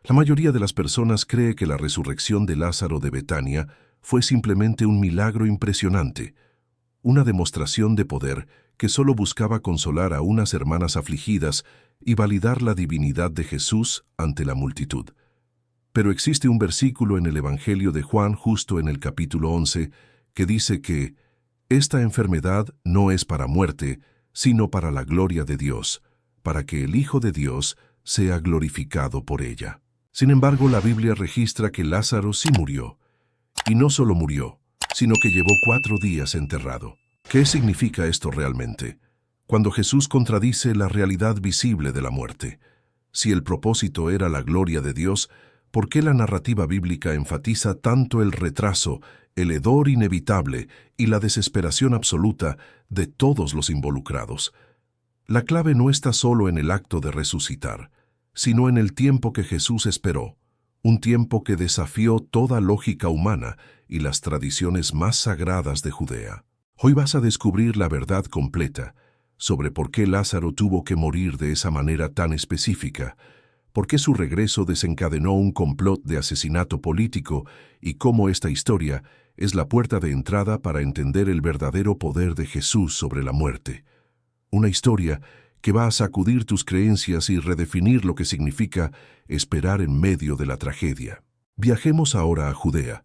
La mayoría de las personas cree que la resurrección de Lázaro de Betania fue simplemente un milagro impresionante, una demostración de poder que solo buscaba consolar a unas hermanas afligidas y validar la divinidad de Jesús ante la multitud. Pero existe un versículo en el Evangelio de Juan, justo en el capítulo 11, que dice que esta enfermedad no es para muerte, sino para la gloria de Dios, para que el Hijo de Dios sea glorificado por ella. Sin embargo, la Biblia registra que Lázaro sí murió, y no solo murió, sino que llevó 4 días enterrado. ¿Qué significa esto realmente? Cuando Jesús contradice la realidad visible de la muerte. Si el propósito era la gloria de Dios, ¿por qué la narrativa bíblica enfatiza tanto el retraso, el hedor inevitable y la desesperación absoluta de todos los involucrados? La clave no está solo en el acto de resucitar, sino en el tiempo que Jesús esperó, un tiempo que desafió toda lógica humana y las tradiciones más sagradas de Judea. Hoy vas a descubrir la verdad completa sobre por qué Lázaro tuvo que morir de esa manera tan específica, por qué su regreso desencadenó un complot de asesinato político y cómo esta historia es la puerta de entrada para entender el verdadero poder de Jesús sobre la muerte. Una historia que va a sacudir tus creencias y redefinir lo que significa esperar en medio de la tragedia. Viajemos ahora a Judea,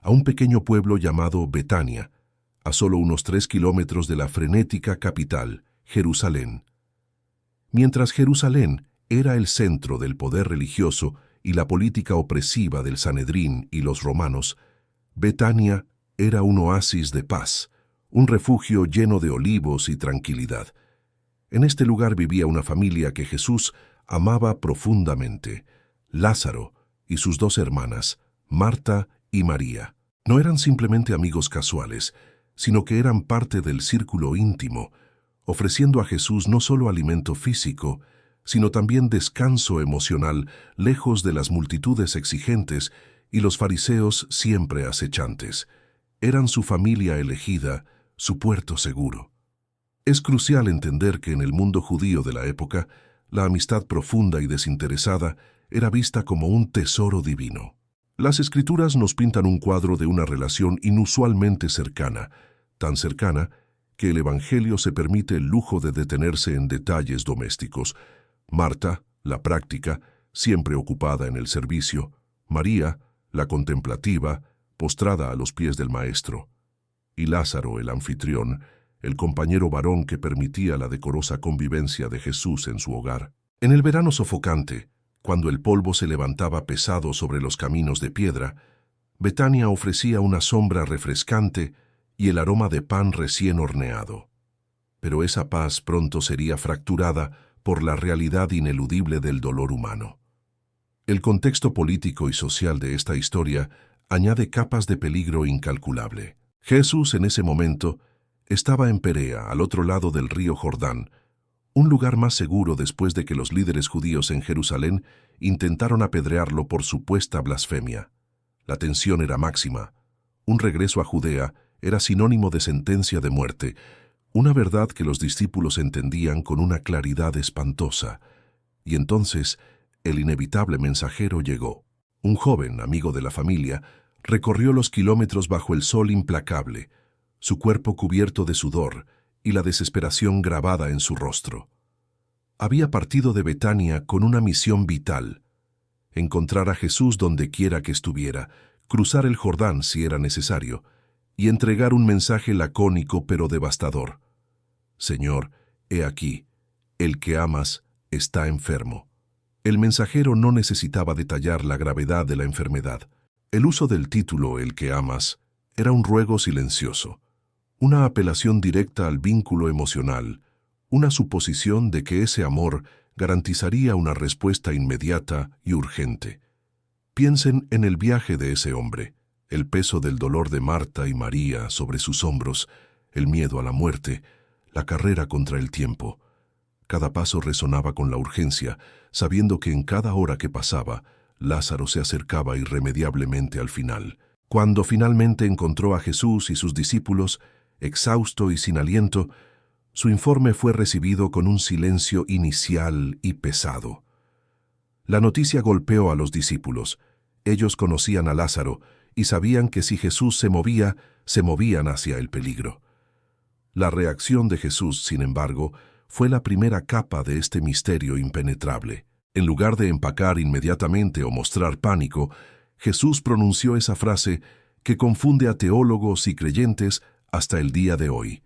a un pequeño pueblo llamado Betania, a solo unos 3 kilómetros de la frenética capital, Jerusalén. Mientras Jerusalén era el centro del poder religioso y la política opresiva del Sanedrín y los romanos, Betania era un oasis de paz, un refugio lleno de olivos y tranquilidad. En este lugar vivía una familia que Jesús amaba profundamente, Lázaro y sus 2 hermanas, Marta y María. No eran simplemente amigos casuales, sino que eran parte del círculo íntimo, ofreciendo a Jesús no solo alimento físico, sino también descanso emocional, lejos de las multitudes exigentes y los fariseos siempre acechantes. Eran su familia elegida, su puerto seguro. Es crucial entender que en el mundo judío de la época, la amistad profunda y desinteresada era vista como un tesoro divino. Las Escrituras nos pintan un cuadro de una relación inusualmente cercana, tan cercana que el Evangelio se permite el lujo de detenerse en detalles domésticos. Marta, la práctica, siempre ocupada en el servicio; María, la contemplativa, postrada a los pies del Maestro; y Lázaro, el anfitrión, el compañero varón que permitía la decorosa convivencia de Jesús en su hogar. En el verano sofocante, cuando el polvo se levantaba pesado sobre los caminos de piedra, Betania ofrecía una sombra refrescante y el aroma de pan recién horneado. Pero esa paz pronto sería fracturada por la realidad ineludible del dolor humano. El contexto político y social de esta historia añade capas de peligro incalculable. Jesús en ese momento estaba en Perea, al otro lado del río Jordán, un lugar más seguro después de que los líderes judíos en Jerusalén intentaron apedrearlo por supuesta blasfemia. La tensión era máxima. Un regreso a Judea era sinónimo de sentencia de muerte, una verdad que los discípulos entendían con una claridad espantosa. Y entonces el inevitable mensajero llegó. Un joven, amigo de la familia, recorrió los kilómetros bajo el sol implacable, su cuerpo cubierto de sudor y la desesperación grabada en su rostro. Había partido de Betania con una misión vital: encontrar a Jesús donde quiera que estuviera, cruzar el Jordán si era necesario, y entregar un mensaje lacónico pero devastador. Señor, he aquí, el que amas está enfermo. El mensajero no necesitaba detallar la gravedad de la enfermedad. El uso del título «el que amas» era un ruego silencioso, una apelación directa al vínculo emocional, una suposición de que ese amor garantizaría una respuesta inmediata y urgente. Piensen en el viaje de ese hombre, el peso del dolor de Marta y María sobre sus hombros, el miedo a la muerte, la carrera contra el tiempo. Cada paso resonaba con la urgencia, sabiendo que en cada hora que pasaba, Lázaro se acercaba irremediablemente al final. Cuando finalmente encontró a Jesús y sus discípulos, exhausto y sin aliento, su informe fue recibido con un silencio inicial y pesado. La noticia golpeó a los discípulos. Ellos conocían a Lázaro y sabían que si Jesús se movía, se movían hacia el peligro. La reacción de Jesús, sin embargo, fue la primera capa de este misterio impenetrable. En lugar de empacar inmediatamente o mostrar pánico, Jesús pronunció esa frase que confunde a teólogos y creyentes hasta el día de hoy.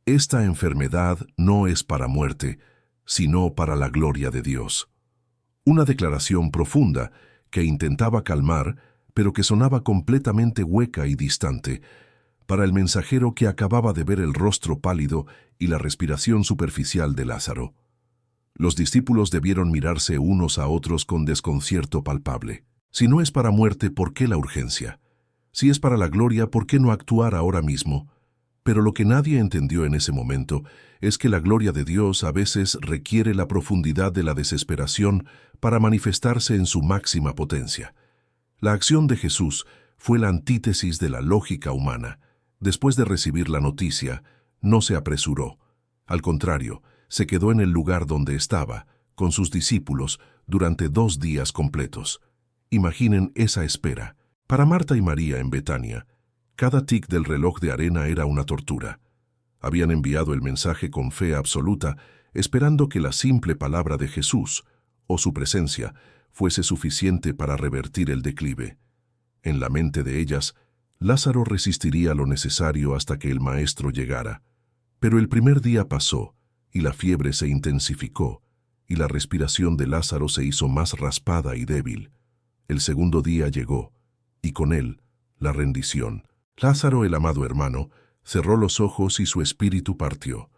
Esta enfermedad no es para muerte, sino para la gloria de Dios. Una declaración profunda que intentaba calmar, pero que sonaba completamente hueca y distante, para el mensajero que acababa de ver el rostro pálido y la respiración superficial de Lázaro. Los discípulos debieron mirarse unos a otros con desconcierto palpable. Si no es para muerte, ¿por qué la urgencia? Si es para la gloria, ¿por qué no actuar ahora mismo? Pero lo que nadie entendió en ese momento es que la gloria de Dios a veces requiere la profundidad de la desesperación para manifestarse en su máxima potencia. La acción de Jesús fue la antítesis de la lógica humana. Después de recibir la noticia, no se apresuró. Al contrario, se quedó en el lugar donde estaba, con sus discípulos, durante 2 días completos. Imaginen esa espera. Para Marta y María en Betania, cada tic del reloj de arena era una tortura. Habían enviado el mensaje con fe absoluta, esperando que la simple palabra de Jesús, o su presencia, fuese suficiente para revertir el declive. En la mente de ellas, Lázaro resistiría lo necesario hasta que el Maestro llegara. Pero el primer día pasó, y la fiebre se intensificó, y la respiración de Lázaro se hizo más raspada y débil. El segundo día llegó, y con él, la rendición. Lázaro, el amado hermano, cerró los ojos y su espíritu partió.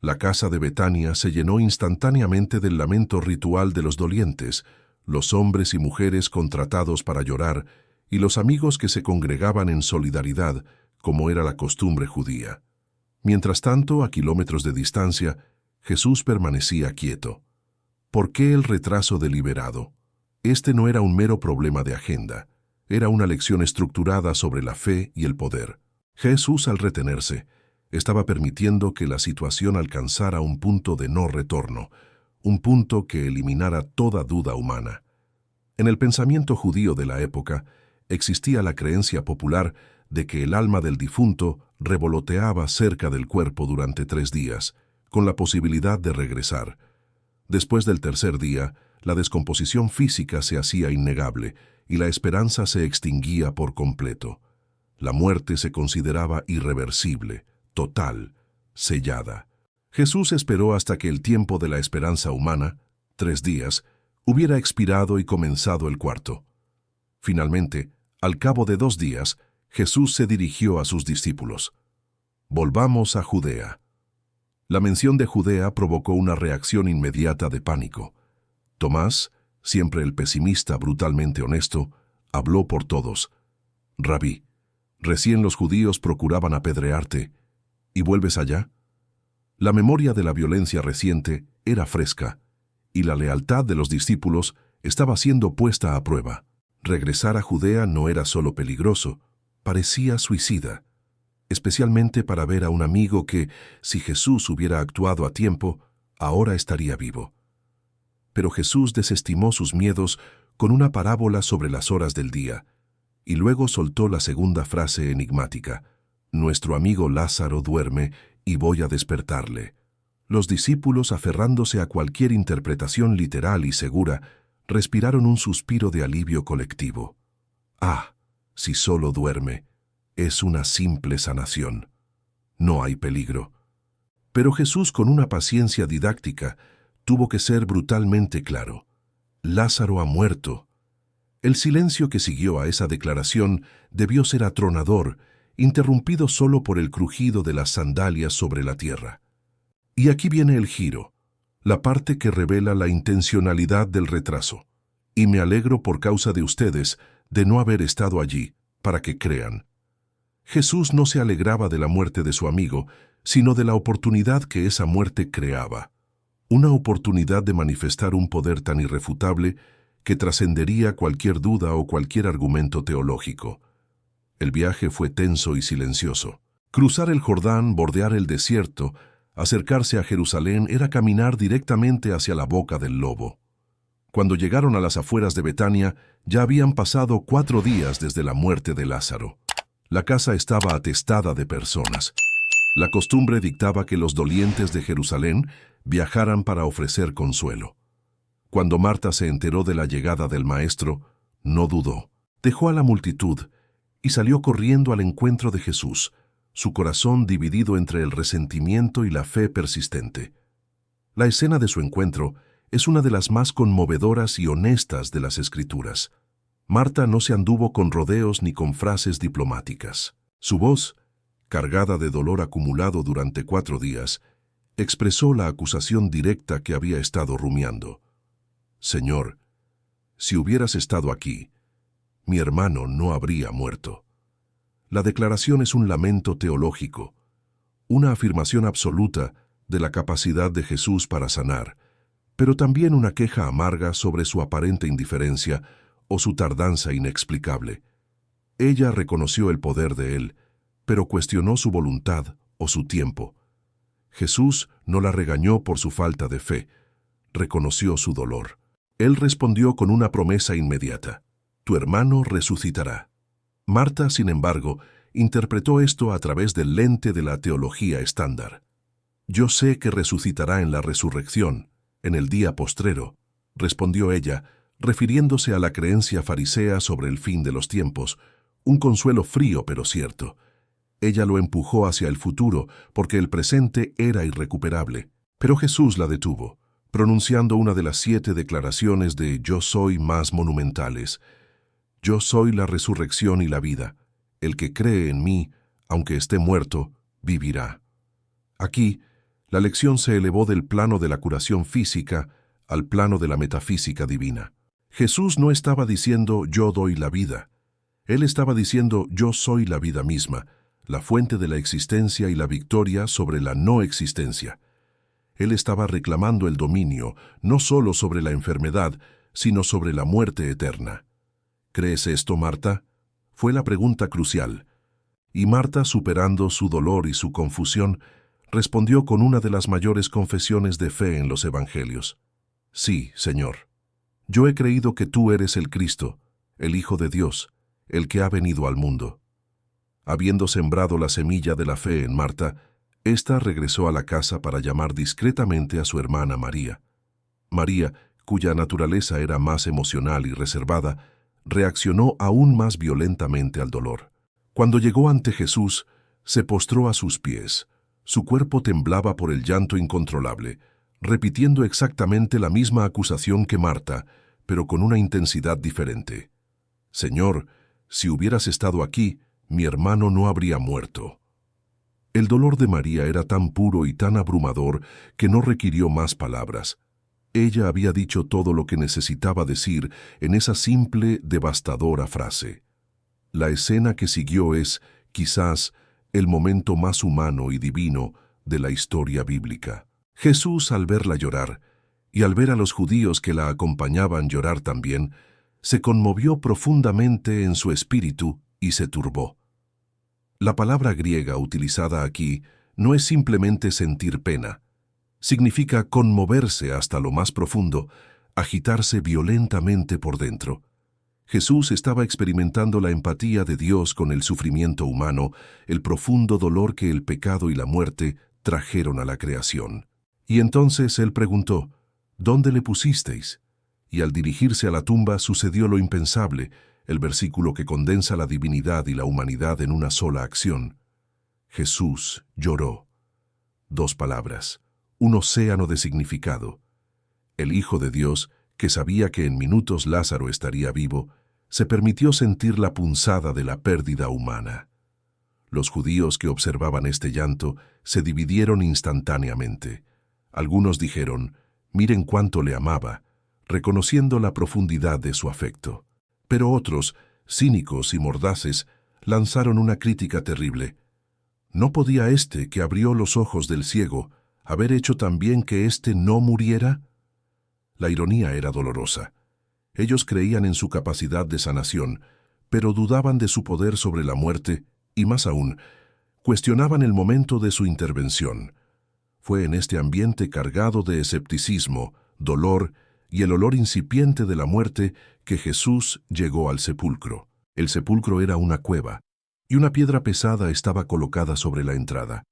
La casa de Betania se llenó instantáneamente del lamento ritual de los dolientes, los hombres y mujeres contratados para llorar, y los amigos que se congregaban en solidaridad, como era la costumbre judía. Mientras tanto, a kilómetros de distancia, Jesús permanecía quieto. ¿Por qué el retraso deliberado? Este no era un mero problema de agenda, era una lección estructurada sobre la fe y el poder. Jesús, al retenerse, estaba permitiendo que la situación alcanzara un punto de no retorno, un punto que eliminara toda duda humana. En el pensamiento judío de la época, existía la creencia popular de que el alma del difunto revoloteaba cerca del cuerpo durante 3 días, con la posibilidad de regresar. Después del tercer día, la descomposición física se hacía innegable y la esperanza se extinguía por completo. La muerte se consideraba irreversible, total, sellada. Jesús esperó hasta que el tiempo de la esperanza humana, 3 días, hubiera expirado y comenzado el cuarto. Finalmente, al cabo de 2 días, Jesús se dirigió a sus discípulos. Volvamos a Judea. La mención de Judea provocó una reacción inmediata de pánico. Tomás, siempre el pesimista brutalmente honesto, habló por todos. Rabí, recién los judíos procuraban apedrearte, ¿y vuelves allá? La memoria de la violencia reciente era fresca, y la lealtad de los discípulos estaba siendo puesta a prueba. Regresar a Judea no era solo peligroso, parecía suicida, especialmente para ver a un amigo que, si Jesús hubiera actuado a tiempo, ahora estaría vivo. Pero Jesús desestimó sus miedos con una parábola sobre las horas del día, y luego soltó la segunda frase enigmática: «Nuestro amigo Lázaro duerme y voy a despertarle». Los discípulos, aferrándose a cualquier interpretación literal y segura, respiraron un suspiro de alivio colectivo. Ah, si solo duerme, es una simple sanación. No hay peligro. Pero Jesús, con una paciencia didáctica, tuvo que ser brutalmente claro. Lázaro ha muerto. El silencio que siguió a esa declaración debió ser atronador, interrumpido solo por el crujido de las sandalias sobre la tierra. Y aquí viene el giro, la parte que revela la intencionalidad del retraso. Y me alegro por causa de ustedes de no haber estado allí, para que crean. Jesús no se alegraba de la muerte de su amigo, sino de la oportunidad que esa muerte creaba. Una oportunidad de manifestar un poder tan irrefutable que trascendería cualquier duda o cualquier argumento teológico. El viaje fue tenso y silencioso. Cruzar el Jordán, bordear el desierto, acercarse a Jerusalén era caminar directamente hacia la boca del lobo. Cuando llegaron a las afueras de Betania, ya habían pasado 4 días desde la muerte de Lázaro. La casa estaba atestada de personas. La costumbre dictaba que los dolientes de Jerusalén viajaran para ofrecer consuelo. Cuando Marta se enteró de la llegada del Maestro, no dudó. Dejó a la multitud y salió corriendo al encuentro de Jesús, su corazón dividido entre el resentimiento y la fe persistente. La escena de su encuentro es una de las más conmovedoras y honestas de las Escrituras. Marta no se anduvo con rodeos ni con frases diplomáticas. Su voz, cargada de dolor acumulado durante 4 días, expresó la acusación directa que había estado rumiando. «Señor, si hubieras estado aquí, mi hermano no habría muerto». La declaración es un lamento teológico, una afirmación absoluta de la capacidad de Jesús para sanar, pero también una queja amarga sobre su aparente indiferencia o su tardanza inexplicable. Ella reconoció el poder de él, pero cuestionó su voluntad o su tiempo. Jesús no la regañó por su falta de fe, reconoció su dolor. Él respondió con una promesa inmediata: «Tu hermano resucitará». Marta, sin embargo, interpretó esto a través del lente de la teología estándar. «Yo sé que resucitará en la resurrección, en el día postrero», respondió ella, refiriéndose a la creencia farisea sobre el fin de los tiempos, un consuelo frío pero cierto. Ella lo empujó hacia el futuro porque el presente era irrecuperable, pero Jesús la detuvo, pronunciando una de las 7 declaraciones de «Yo soy» más monumentales. «Yo soy la resurrección y la vida. El que cree en mí, aunque esté muerto, vivirá». Aquí, la lección se elevó del plano de la curación física al plano de la metafísica divina. Jesús no estaba diciendo «yo doy la vida». Él estaba diciendo «yo soy la vida misma», la fuente de la existencia y la victoria sobre la no existencia. Él estaba reclamando el dominio, no solo sobre la enfermedad, sino sobre la muerte eterna. ¿Crees esto, Marta? Fue la pregunta crucial. Y Marta, superando su dolor y su confusión, respondió con una de las mayores confesiones de fe en los Evangelios. «Sí, Señor. Yo he creído que tú eres el Cristo, el Hijo de Dios, el que ha venido al mundo». Habiendo sembrado la semilla de la fe en Marta, ésta regresó a la casa para llamar discretamente a su hermana María. María, cuya naturaleza era más emocional y reservada, reaccionó aún más violentamente al dolor. Cuando llegó ante Jesús, se postró a sus pies. Su cuerpo temblaba por el llanto incontrolable, repitiendo exactamente la misma acusación que Marta, pero con una intensidad diferente. «Señor, si hubieras estado aquí, mi hermano no habría muerto». El dolor de María era tan puro y tan abrumador que no requirió más palabras. Ella había dicho todo lo que necesitaba decir en esa simple, devastadora frase. La escena que siguió es, quizás, el momento más humano y divino de la historia bíblica. Jesús, al verla llorar, y al ver a los judíos que la acompañaban llorar también, se conmovió profundamente en su espíritu y se turbó. La palabra griega utilizada aquí no es simplemente sentir pena. Significa conmoverse hasta lo más profundo, agitarse violentamente por dentro. Jesús estaba experimentando la empatía de Dios con el sufrimiento humano, el profundo dolor que el pecado y la muerte trajeron a la creación. Y entonces él preguntó: «¿Dónde le pusisteis?». Y al dirigirse a la tumba sucedió lo impensable, el versículo que condensa la divinidad y la humanidad en una sola acción. Jesús lloró. 2 palabras, un océano de significado. El Hijo de Dios, que sabía que en minutos Lázaro estaría vivo, se permitió sentir la punzada de la pérdida humana. Los judíos que observaban este llanto se dividieron instantáneamente. Algunos dijeron: «Miren cuánto le amaba», reconociendo la profundidad de su afecto. Pero otros, cínicos y mordaces, lanzaron una crítica terrible. ¿No podía éste, que abrió los ojos del ciego, haber hecho también que éste no muriera? La ironía era dolorosa. Ellos creían en su capacidad de sanación, pero dudaban de su poder sobre la muerte y, más aún, cuestionaban el momento de su intervención. Fue en este ambiente cargado de escepticismo, dolor y el olor incipiente de la muerte que Jesús llegó al sepulcro. El sepulcro era una cueva, y una piedra pesada estaba colocada sobre la entrada.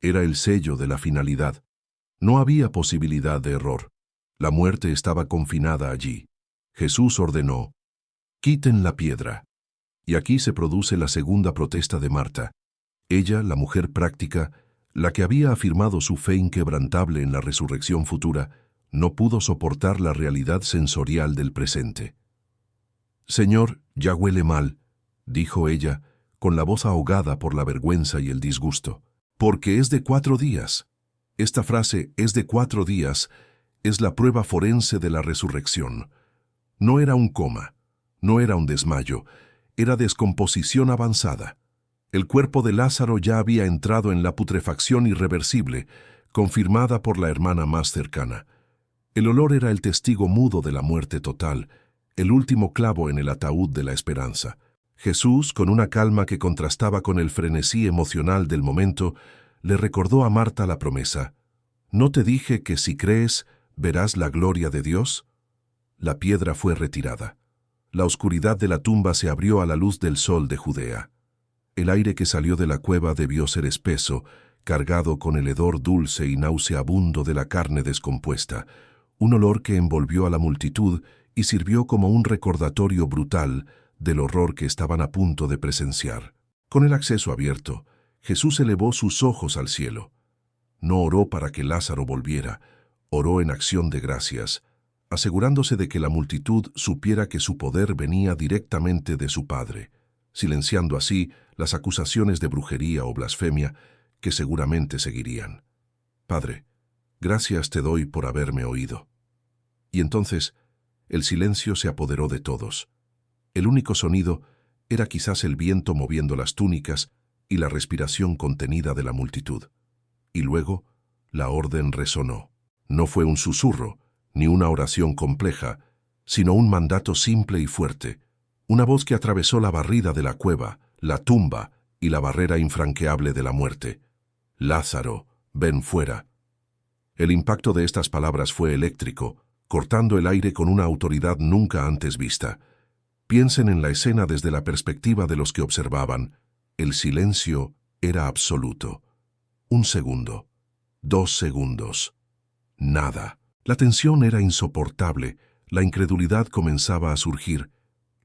Era el sello de la finalidad. No había posibilidad de error. La muerte estaba confinada allí. Jesús ordenó: «Quiten la piedra». Y aquí se produce la segunda protesta de Marta. Ella, la mujer práctica, la que había afirmado su fe inquebrantable en la resurrección futura, no pudo soportar la realidad sensorial del presente. «Señor, ya huele mal», dijo ella, con la voz ahogada por la vergüenza y el disgusto. «Porque es de 4 días». Esta frase, «es de 4 días», es la prueba forense de la resurrección. No era un coma, no era un desmayo, era descomposición avanzada. El cuerpo de Lázaro ya había entrado en la putrefacción irreversible, confirmada por la hermana más cercana. El olor era el testigo mudo de la muerte total, el último clavo en el ataúd de la esperanza. Jesús, con una calma que contrastaba con el frenesí emocional del momento, le recordó a Marta la promesa: «¿No te dije que si crees, verás la gloria de Dios?». La piedra fue retirada. La oscuridad de la tumba se abrió a la luz del sol de Judea. El aire que salió de la cueva debió ser espeso, cargado con el hedor dulce y nauseabundo de la carne descompuesta, un olor que envolvió a la multitud y sirvió como un recordatorio brutal del horror que estaban a punto de presenciar. Con el acceso abierto, Jesús elevó sus ojos al cielo. No oró para que Lázaro volviera, oró en acción de gracias, asegurándose de que la multitud supiera que su poder venía directamente de su Padre, silenciando así las acusaciones de brujería o blasfemia que seguramente seguirían. «Padre, gracias te doy por haberme oído». Y entonces el silencio se apoderó de todos. El único sonido era quizás el viento moviendo las túnicas y la respiración contenida de la multitud. Y luego la orden resonó. No fue un susurro, ni una oración compleja, sino un mandato simple y fuerte, una voz que atravesó la barrida de la cueva, la tumba y la barrera infranqueable de la muerte. «Lázaro, ven fuera». El impacto de estas palabras fue eléctrico, cortando el aire con una autoridad nunca antes vista. Piensen en la escena desde la perspectiva de los que observaban. El silencio era absoluto. 1 segundo, 2 segundos. Nada. La tensión era insoportable, la incredulidad comenzaba a surgir.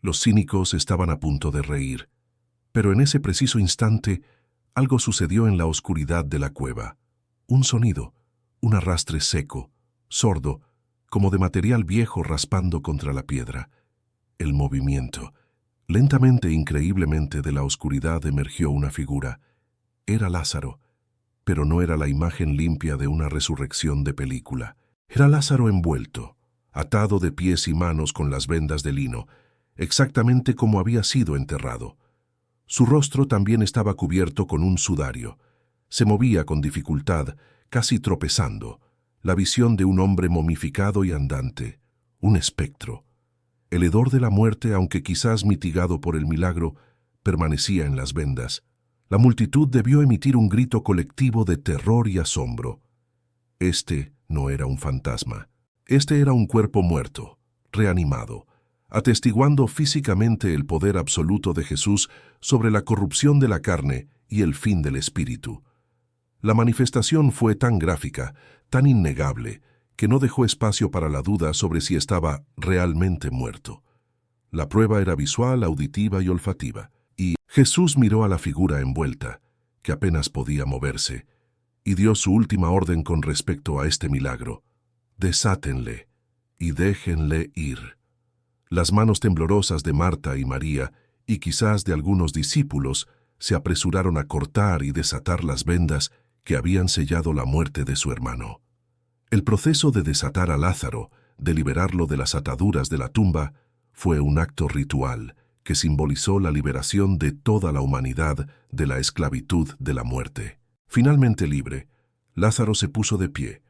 Los cínicos estaban a punto de reír. Pero en ese preciso instante, algo sucedió en la oscuridad de la cueva. Un sonido, un arrastre seco, sordo, como de material viejo raspando contra la piedra. El movimiento. Lentamente e increíblemente de la oscuridad emergió una figura. Era Lázaro, pero no era la imagen limpia de una resurrección de película. Era Lázaro envuelto, atado de pies y manos con las vendas de lino, exactamente como había sido enterrado. Su rostro también estaba cubierto con un sudario. Se movía con dificultad, casi tropezando, la visión de un hombre momificado y andante, un espectro. El hedor de la muerte, aunque quizás mitigado por el milagro, permanecía en las vendas. La multitud debió emitir un grito colectivo de terror y asombro. Este no era un fantasma. Este era un cuerpo muerto, reanimado, atestiguando físicamente el poder absoluto de Jesús sobre la corrupción de la carne y el fin del espíritu. La manifestación fue tan gráfica, tan innegable, que no dejó espacio para la duda sobre si estaba realmente muerto. La prueba era visual, auditiva y olfativa. Y Jesús miró a la figura envuelta, que apenas podía moverse, y dio su última orden con respecto a este milagro: «Desátenle y déjenle ir». Las manos temblorosas de Marta y María, y quizás de algunos discípulos, se apresuraron a cortar y desatar las vendas que habían sellado la muerte de su hermano. El proceso de desatar a Lázaro, de liberarlo de las ataduras de la tumba, fue un acto ritual que simbolizó la liberación de toda la humanidad de la esclavitud de la muerte. Finalmente libre, Lázaro se puso de pie,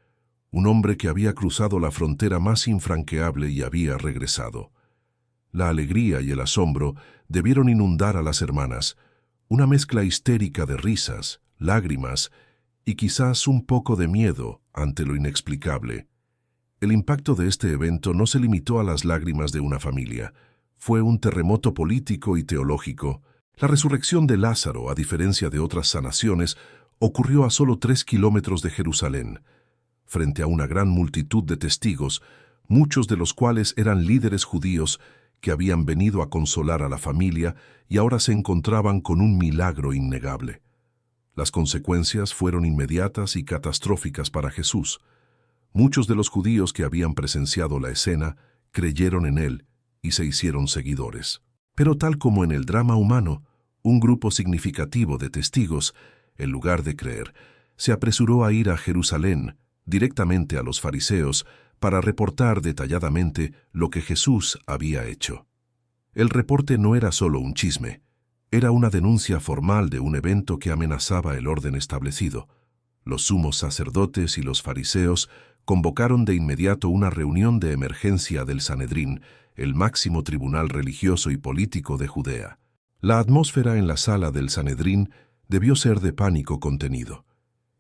un hombre que había cruzado la frontera más infranqueable y había regresado. La alegría y el asombro debieron inundar a las hermanas, una mezcla histérica de risas, lágrimas y quizás un poco de miedo ante lo inexplicable. El impacto de este evento no se limitó a las lágrimas de una familia. Fue un terremoto político y teológico. La resurrección de Lázaro, a diferencia de otras sanaciones, ocurrió a solo 3 kilómetros de Jerusalén, frente a una gran multitud de testigos, muchos de los cuales eran líderes judíos que habían venido a consolar a la familia y ahora se encontraban con un milagro innegable. Las consecuencias fueron inmediatas y catastróficas para Jesús. Muchos de los judíos que habían presenciado la escena creyeron en él y se hicieron seguidores. Pero tal como en el drama humano, un grupo significativo de testigos, en lugar de creer, se apresuró a ir a Jerusalén, directamente a los fariseos, para reportar detalladamente lo que Jesús había hecho. El reporte no era solo un chisme, era una denuncia formal de un evento que amenazaba el orden establecido. Los sumos sacerdotes y los fariseos convocaron de inmediato una reunión de emergencia del Sanedrín, el máximo tribunal religioso y político de Judea. La atmósfera en la sala del Sanedrín debió ser de pánico contenido.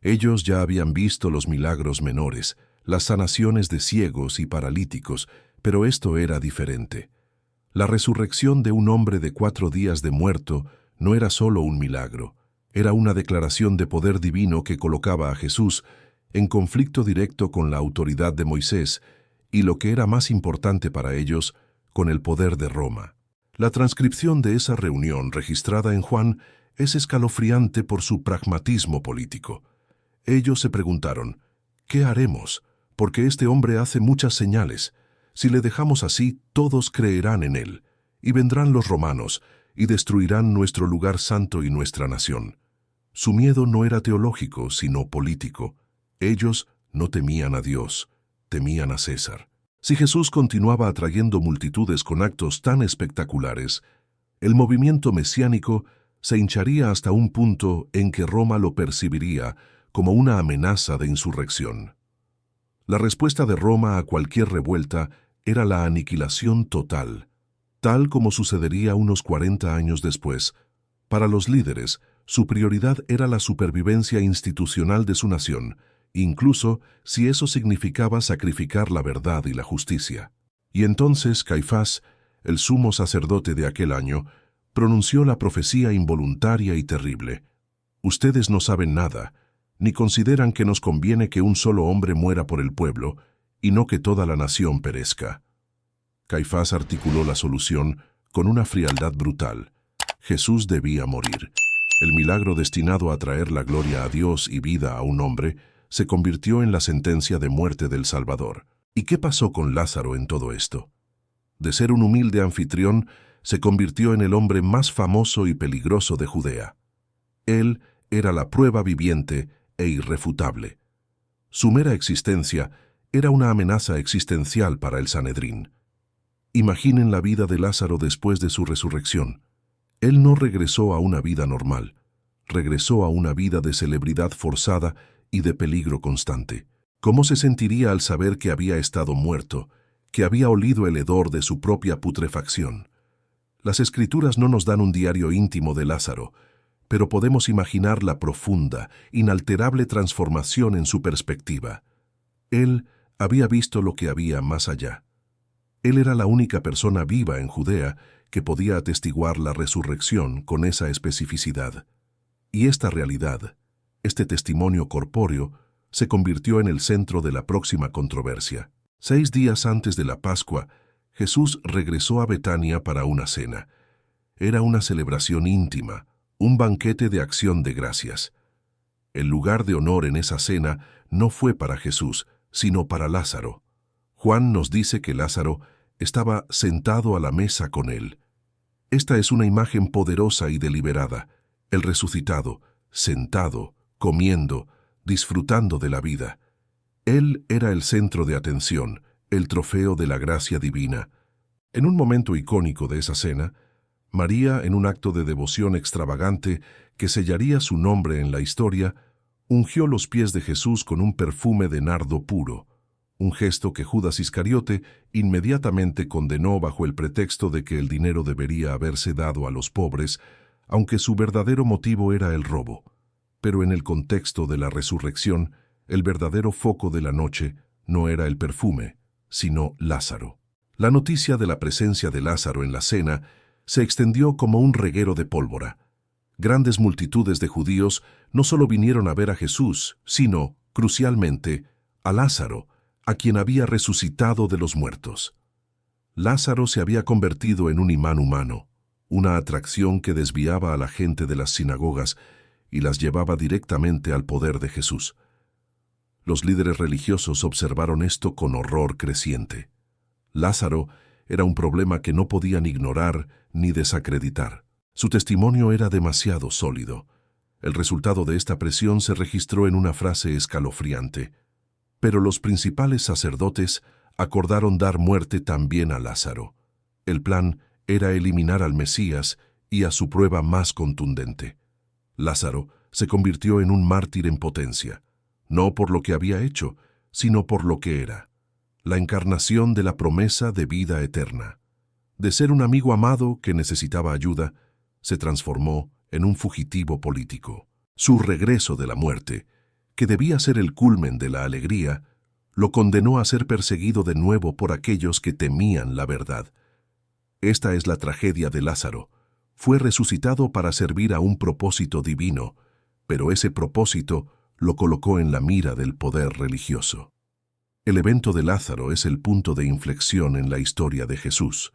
Ellos ya habían visto los milagros menores, las sanaciones de ciegos y paralíticos, pero esto era diferente. La resurrección de un hombre de 4 días de muerto no era solo un milagro, era una declaración de poder divino que colocaba a Jesús en conflicto directo con la autoridad de Moisés y, lo que era más importante para ellos, con el poder de Roma. La transcripción de esa reunión registrada en Juan es escalofriante por su pragmatismo político. Ellos se preguntaron, ¿qué haremos? Porque este hombre hace muchas señales. Si le dejamos así, todos creerán en él, y vendrán los romanos, y destruirán nuestro lugar santo y nuestra nación. Su miedo no era teológico, sino político. Ellos no temían a Dios, temían a César. Si Jesús continuaba atrayendo multitudes con actos tan espectaculares, el movimiento mesiánico se hincharía hasta un punto en que Roma lo percibiría como una amenaza de insurrección. La respuesta de Roma a cualquier revuelta era la aniquilación total, tal como sucedería unos 40 años después. Para los líderes, su prioridad era la supervivencia institucional de su nación, incluso si eso significaba sacrificar la verdad y la justicia. Y entonces Caifás, el sumo sacerdote de aquel año, pronunció la profecía involuntaria y terrible: «Ustedes no saben nada, ni consideran que nos conviene que un solo hombre muera por el pueblo, y no que toda la nación perezca». Caifás articuló la solución con una frialdad brutal. Jesús debía morir. El milagro destinado a traer la gloria a Dios y vida a un hombre se convirtió en la sentencia de muerte del Salvador. ¿Y qué pasó con Lázaro en todo esto? De ser un humilde anfitrión, se convirtió en el hombre más famoso y peligroso de Judea. Él era la prueba viviente e irrefutable. Su mera existencia era una amenaza existencial para el Sanedrín. Imaginen la vida de Lázaro después de su resurrección. Él no regresó a una vida normal, regresó a una vida de celebridad forzada y de peligro constante. ¿Cómo se sentiría al saber que había estado muerto, que había olido el hedor de su propia putrefacción? Las Escrituras no nos dan un diario íntimo de Lázaro, pero podemos imaginar la profunda, inalterable transformación en su perspectiva. Él había visto lo que había más allá. Él era la única persona viva en Judea que podía atestiguar la resurrección con esa especificidad. Y esta realidad, este testimonio corpóreo, se convirtió en el centro de la próxima controversia. 6 días antes de la Pascua, Jesús regresó a Betania para una cena. Era una celebración íntima, un banquete de acción de gracias. El lugar de honor en esa cena no fue para Jesús, sino para Lázaro. Juan nos dice que Lázaro estaba sentado a la mesa con él. Esta es una imagen poderosa y deliberada. El resucitado, sentado, comiendo, disfrutando de la vida. Él era el centro de atención, el trofeo de la gracia divina. En un momento icónico de esa cena, María, en un acto de devoción extravagante que sellaría su nombre en la historia, ungió los pies de Jesús con un perfume de nardo puro, un gesto que Judas Iscariote inmediatamente condenó bajo el pretexto de que el dinero debería haberse dado a los pobres, aunque su verdadero motivo era el robo. Pero en el contexto de la resurrección, el verdadero foco de la noche no era el perfume, sino Lázaro. La noticia de la presencia de Lázaro en la cena se extendió como un reguero de pólvora. Grandes multitudes de judíos no solo vinieron a ver a Jesús, sino, crucialmente, a Lázaro, a quien había resucitado de los muertos. Lázaro se había convertido en un imán humano, una atracción que desviaba a la gente de las sinagogas y las llevaba directamente al poder de Jesús. Los líderes religiosos observaron esto con horror creciente. Lázaro era un problema que no podían ignorar ni desacreditar. Su testimonio era demasiado sólido. El resultado de esta presión se registró en una frase escalofriante. Pero los principales sacerdotes acordaron dar muerte también a Lázaro. El plan era eliminar al Mesías y a su prueba más contundente. Lázaro se convirtió en un mártir en potencia, no por lo que había hecho, sino por lo que era, la encarnación de la promesa de vida eterna. De ser un amigo amado que necesitaba ayuda, se transformó en un fugitivo político. Su regreso de la muerte, que debía ser el culmen de la alegría, lo condenó a ser perseguido de nuevo por aquellos que temían la verdad. Esta es la tragedia de Lázaro. Fue resucitado para servir a un propósito divino, pero ese propósito lo colocó en la mira del poder religioso. El evento de Lázaro es el punto de inflexión en la historia de Jesús.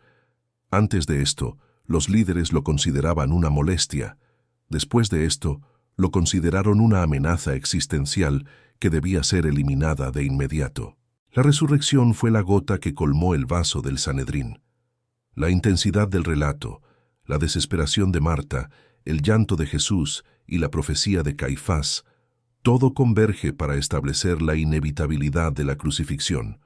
Antes de esto, los líderes lo consideraban una molestia. Después de esto, lo consideraron una amenaza existencial que debía ser eliminada de inmediato. La resurrección fue la gota que colmó el vaso del Sanedrín. La intensidad del relato, la desesperación de Marta, el llanto de Jesús y la profecía de Caifás, todo converge para establecer la inevitabilidad de la crucifixión.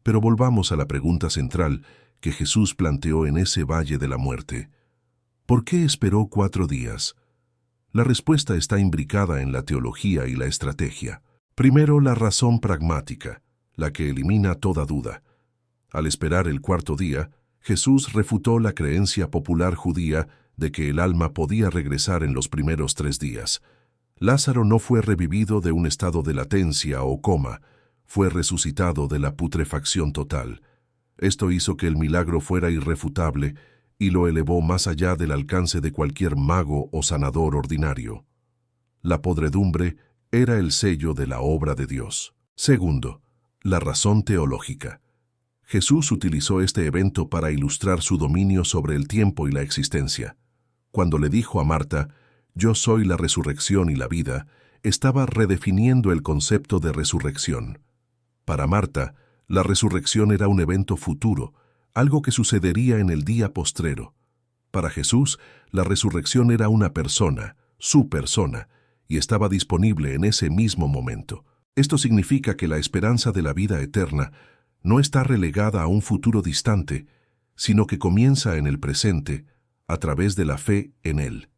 Pero volvamos a la pregunta central que Jesús planteó en ese valle de la muerte. ¿Por qué esperó 4 días? La respuesta está imbricada en la teología y la estrategia. Primero, la razón pragmática, la que elimina toda duda. Al esperar el 4.º día, Jesús refutó la creencia popular judía de que el alma podía regresar en los primeros 3 días. Lázaro no fue revivido de un estado de latencia o coma, fue resucitado de la putrefacción total. Esto hizo que el milagro fuera irrefutable y lo elevó más allá del alcance de cualquier mago o sanador ordinario. La podredumbre era el sello de la obra de Dios. Segundo, la razón teológica. Jesús utilizó este evento para ilustrar su dominio sobre el tiempo y la existencia. Cuando le dijo a Marta, «Yo soy la resurrección y la vida», estaba redefiniendo el concepto de resurrección. Para Marta, la resurrección era un evento futuro, algo que sucedería en el día postrero. Para Jesús, la resurrección era una persona, su persona, y estaba disponible en ese mismo momento. Esto significa que la esperanza de la vida eterna no está relegada a un futuro distante, sino que comienza en el presente, a través de la fe en Él.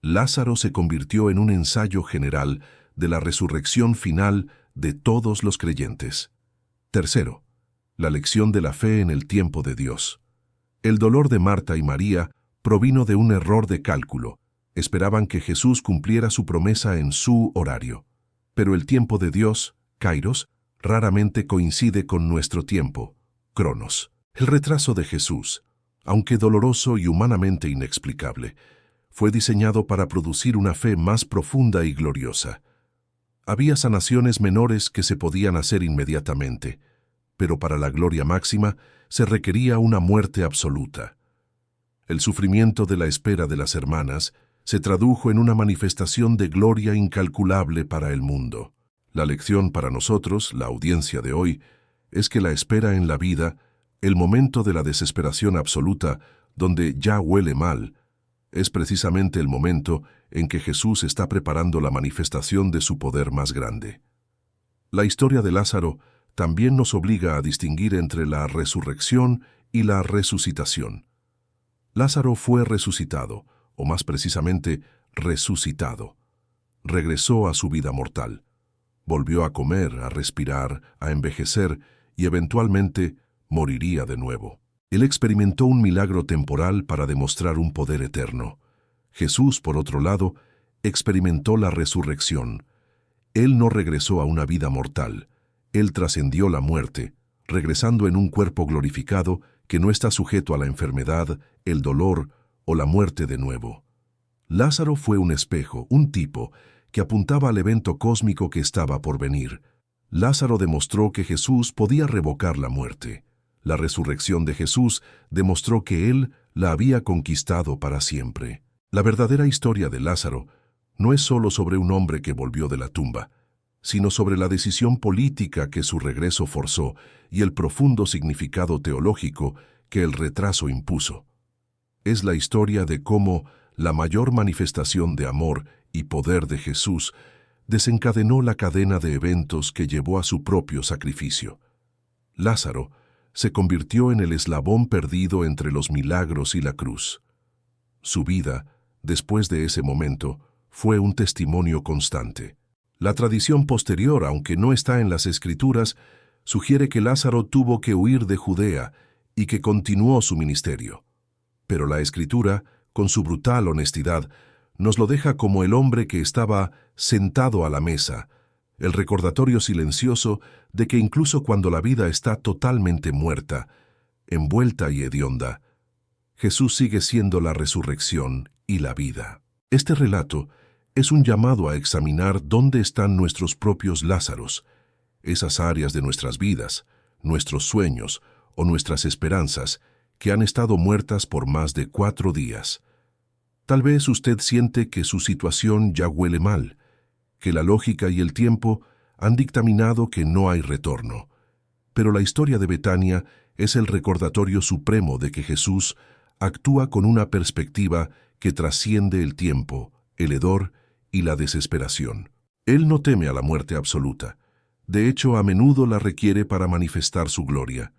Lázaro se convirtió en un ensayo general de la resurrección final de todos los creyentes. Tercero, la lección de la fe en el tiempo de Dios. El dolor de Marta y María provino de un error de cálculo. Esperaban que Jesús cumpliera su promesa en su horario. Pero el tiempo de Dios, Kairos, raramente coincide con nuestro tiempo, Cronos. El retraso de Jesús, aunque doloroso y humanamente inexplicable, fue diseñado para producir una fe más profunda y gloriosa. Había sanaciones menores que se podían hacer inmediatamente, pero para la gloria máxima se requería una muerte absoluta. El sufrimiento de la espera de las hermanas se tradujo en una manifestación de gloria incalculable para el mundo. La lección para nosotros, la audiencia de hoy, es que la espera en la vida, el momento de la desesperación absoluta, donde ya huele mal, es precisamente el momento en que Jesús está preparando la manifestación de su poder más grande. La historia de Lázaro también nos obliga a distinguir entre la resurrección y la resucitación. Lázaro fue resucitado, o más precisamente, resucitado. Regresó a su vida mortal. Volvió a comer, a respirar, a envejecer y eventualmente moriría de nuevo. Él experimentó un milagro temporal para demostrar un poder eterno. Jesús, por otro lado, experimentó la resurrección. Él no regresó a una vida mortal. Él trascendió la muerte, regresando en un cuerpo glorificado que no está sujeto a la enfermedad, el dolor o la muerte de nuevo. Lázaro fue un espejo, un tipo, que apuntaba al evento cósmico que estaba por venir. Lázaro demostró que Jesús podía revocar la muerte. La resurrección de Jesús demostró que Él la había conquistado para siempre. La verdadera historia de Lázaro no es solo sobre un hombre que volvió de la tumba, sino sobre la decisión política que su regreso forzó y el profundo significado teológico que el retraso impuso. Es la historia de cómo la mayor manifestación de amor y poder de Jesús desencadenó la cadena de eventos que llevó a su propio sacrificio. Lázaro se convirtió en el eslabón perdido entre los milagros y la cruz. Su vida, después de ese momento, fue un testimonio constante. La tradición posterior, aunque no está en las Escrituras, sugiere que Lázaro tuvo que huir de Judea y que continuó su ministerio. Pero la Escritura, con su brutal honestidad, nos lo deja como el hombre que estaba sentado a la mesa, el recordatorio silencioso de que incluso cuando la vida está totalmente muerta, envuelta y hedionda, Jesús sigue siendo la resurrección y la vida. Este relato es un llamado a examinar dónde están nuestros propios Lázaros, esas áreas de nuestras vidas, nuestros sueños o nuestras esperanzas que han estado muertas por más de 4 días. Tal vez usted siente que su situación ya huele mal, que la lógica y el tiempo han dictaminado que no hay retorno. Pero la historia de Betania es el recordatorio supremo de que Jesús actúa con una perspectiva que trasciende el tiempo, el hedor y la desesperación. Él no teme a la muerte absoluta. De hecho, a menudo la requiere para manifestar su gloria.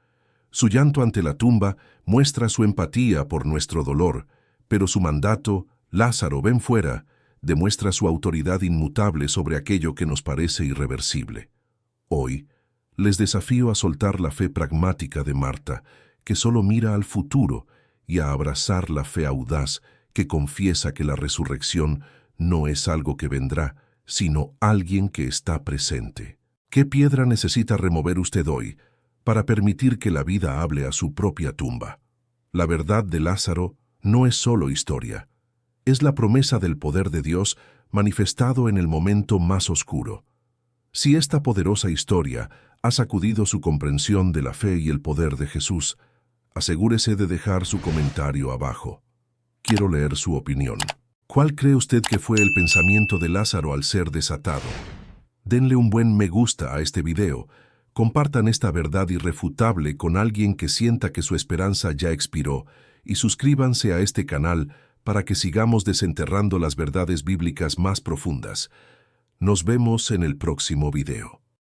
Su llanto ante la tumba muestra su empatía por nuestro dolor, pero su mandato, Lázaro, ven fuera, demuestra su autoridad inmutable sobre aquello que nos parece irreversible. Hoy, les desafío a soltar la fe pragmática de Marta, que solo mira al futuro, y a abrazar la fe audaz que confiesa que la resurrección no es algo que vendrá, sino alguien que está presente. ¿Qué piedra necesita remover usted hoy para permitir que la vida hable a su propia tumba? La verdad de Lázaro no es solo historia. Es la promesa del poder de Dios manifestado en el momento más oscuro. Si esta poderosa historia ha sacudido su comprensión de la fe y el poder de Jesús, asegúrese de dejar su comentario abajo. Quiero leer su opinión. ¿Cuál cree usted que fue el pensamiento de Lázaro al ser desatado? Denle un buen me gusta a este video. Compartan esta verdad irrefutable con alguien que sienta que su esperanza ya expiró y suscríbanse a este canal para que sigamos desenterrando las verdades bíblicas más profundas. Nos vemos en el próximo video.